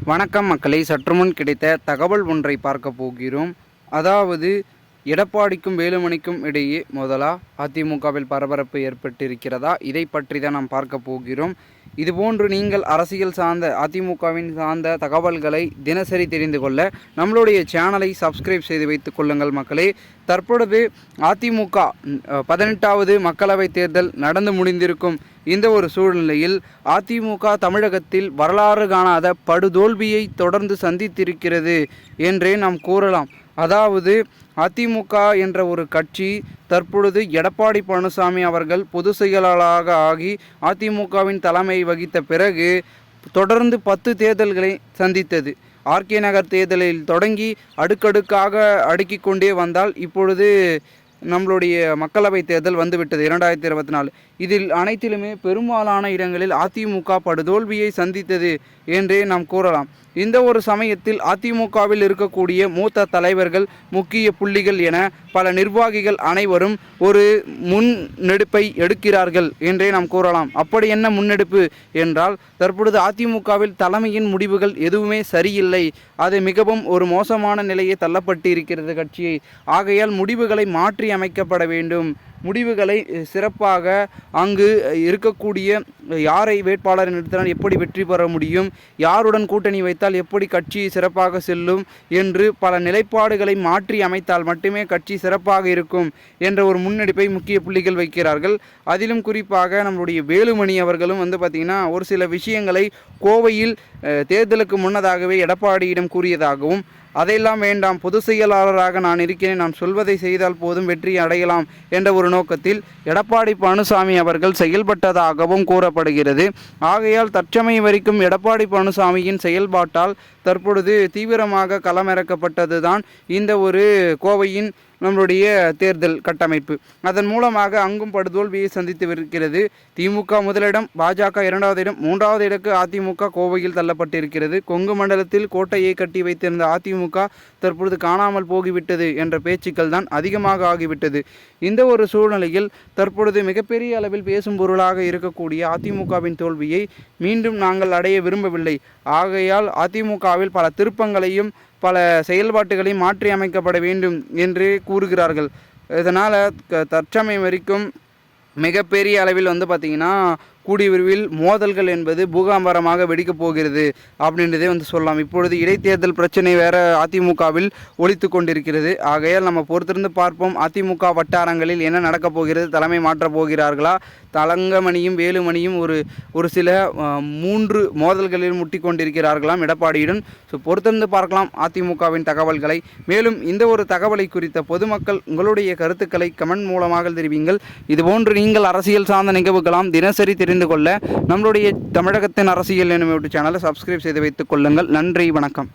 வணக்கம் மக்களை, சற்றுமுன் கிடைத்த தகவல் ஒன்றை பார்க்க போகிறோம். அதாவது எடப்பாடிக்கும் வேலுமணிக்கும் இடையே முதலா அதிமுகவில் பரபரப்பு ஏற்பட்டிருக்கிறதா, இதை பற்றி தான் நாம் பார்க்க போகிறோம். இதுபோன்று நீங்கள் அரசியல் சார்ந்த அதிமுகவின் சார்ந்த தகவல்களை தினசரி தெரிந்து கொள்ள நம்மளுடைய சேனலை சப்ஸ்கிரைப் செய்து வைத்துக் கொள்ளுங்கள் மக்களே. தற்பொழுது அதிமுக 18வது மக்களவைத் தேர்தல் நடந்து முடிந்திருக்கும் இந்த ஒரு சூழ்நிலையில் அதிமுக தமிழகத்தில் வரலாறு காணாத படுதோல்வியை தொடர்ந்து சந்தித்திருக்கிறது என்றே நாம் கூறலாம். அதாவது அதிமுக என்ற ஒரு கட்சி தற்பொழுது எடப்பாடி பழனிசாமி அவர்கள் பொதுச் செயலாளராக ஆகி அதிமுகவின் தலைமை வகித்த பிறகு தொடர்ந்து 10 தேர்தல்களை சந்தித்தது. ஆர்கே நகர் தேர்தலில் தொடங்கி அடுக்கடுக்காக அடுக்கிக் கொண்டே வந்தால் இப்பொழுது நம்மளுடைய மக்களவை தேர்தல் வந்துவிட்டது 2024. இதில் அனைத்திலுமே பெரும்பாலான இடங்களில் அதிமுக படுதோல்வியை சந்தித்தது என்றே நாம் கூறலாம். இந்த ஒரு சமயத்தில் அதிமுகவில் இருக்கக்கூடிய மூத்த தலைவர்கள், முக்கிய புள்ளிகள் என பல நிர்வாகிகள் அனைவரும் ஒரு முன்னெடுப்பை எடுக்கிறார்கள் என்றே நாம் கூறலாம். அப்படி என்ன முன்னெடுப்பு என்றால், தற்பொழுது அதிமுகவில் தலைமையின் முடிவுகள் எதுவுமே சரியில்லை, அது மிகவும் ஒரு மோசமான நிலையை தள்ளப்பட்டு இருக்கிறது கட்சியை. ஆகையால் முடிவுகளை மாற்றி அமைக்கப்பட வேண்டும். முடிவுகளை சிறப்பாக அங்கு இருக்கக்கூடிய யாரை வேட்பாளரை நிறுத்தினால் எப்படி வெற்றி பெற முடியும், யாருடன் கூட்டணி வைத்தால் எப்படி கட்சி சிறப்பாக செல்லும் என்று பல நிலைப்பாடுகளை மாற்றி அமைத்தால் மட்டுமே கட்சி சிறப்பாக இருக்கும் என்ற ஒரு முன்னெடுப்பை முக்கிய புள்ளிகள் வைக்கிறார்கள். அதிலும் குறிப்பாக நம்முடைய வேலுமணி அவர்களும் பார்த்திங்கன்னா ஒரு சில விஷயங்களை கோவையில் தேர்தலுக்கு முன்னதாகவே எடப்பாடியிடம் கூறியதாகவும், அதையெல்லாம் வேண்டாம், பொதுச் செயலாளராக நான் இருக்கிறேன், நான் சொல்வதை செய்தால் போதும், வெற்றி அடையலாம் என்ற ஒரு நோக்கத்தில் எடப்பாடி பழனிசாமி அவர்கள் செயல்பட்டதாகவும் கூறப்படுகிறது. ஆகையால் தற்சமயம் வரைக்கும் எடப்பாடி பழனிசாமியின் செயல்பாட்டால் தற்பொழுது தீவிரமாக களமிறக்கப்பட்டது தான் இந்த ஒரு கோவையின் நம்மளுடைய தேர்தல் கட்டமைப்பு. அதன் மூலமாக அங்கும் படுதோல்வியை சந்தித்து வருகிறது. திமுக முதலிடம், பாஜக 2வது இடம், 3வது இடக்கு அதிமுக கோவையில் தள்ளப்பட்டிருக்கிறது. கொங்கு மண்டலத்தில் கோட்டையை கட்டி வைத்திருந்த அதிமுக தற்பொழுது காணாமல் போகிவிட்டது என்ற பேச்சுக்கள் தான் அதிகமாக ஆகிவிட்டது. இந்த ஒரு சூழ்நிலையில் தற்பொழுது மிகப்பெரிய அளவில் பேசும் பொருளாக இருக்கக்கூடிய அதிமுகவின் தோல்வியை மீண்டும் நாங்கள் அடைய விரும்பவில்லை. ஆகையால் அதிமுகவில் பல திருப்பங்களையும் பல செயல்பாட்டுகளை மாற்றி அமைக்கப்பட வேண்டும் என்று கூறுகிறார்கள். இதனால் தற்சமயம் வரைக்கும் மிகப்பெரிய அளவில் பார்த்திங்கன்னா கூடிய விரைவில் மோதல்கள் என்பது பூகாம்பரமாக வெடிக்கப் போகிறது அப்படின்றதே சொல்லலாம். இப்பொழுது இடைத்தேர்தல் பிரச்சனை வேற அதிமுகவில் ஒலித்து கொண்டிருக்கிறது. ஆகையால் நம்ம பொறுத்திருந்து பார்ப்போம் அதிமுக வட்டாரங்களில் என்ன நடக்கப் போகிறது. தலைமை மாற்றப் போகிறார்களா, தலங்கமணியும் வேலுமணியும் ஒரு சில 3 மோதல்களில் முட்டி கொண்டிருக்கிறார்களாம் எடப்பாடியுடன். ஸோ பொறுத்திருந்து பார்க்கலாம் அதிமுகவின் தகவல்களை. மேலும் இந்த ஒரு தகவலை குறித்த பொதுமக்கள் உங்களுடைய கருத்துக்களை கமெண்ட் மூலமாக தெரிவிங்கள். இதுபோன்று நீங்கள் அரசியல் சார்ந்த நிகழ்வுகளாம் தினசரி தெரிந்து கொள்ள நம்மளுடைய தமிழகத்தின் அரசியல் எனும் யூடியூப் சேனலை சப்ஸ்கிரைப் செய்து வைத்துக் கொள்ளுங்கள். நன்றி, வணக்கம்.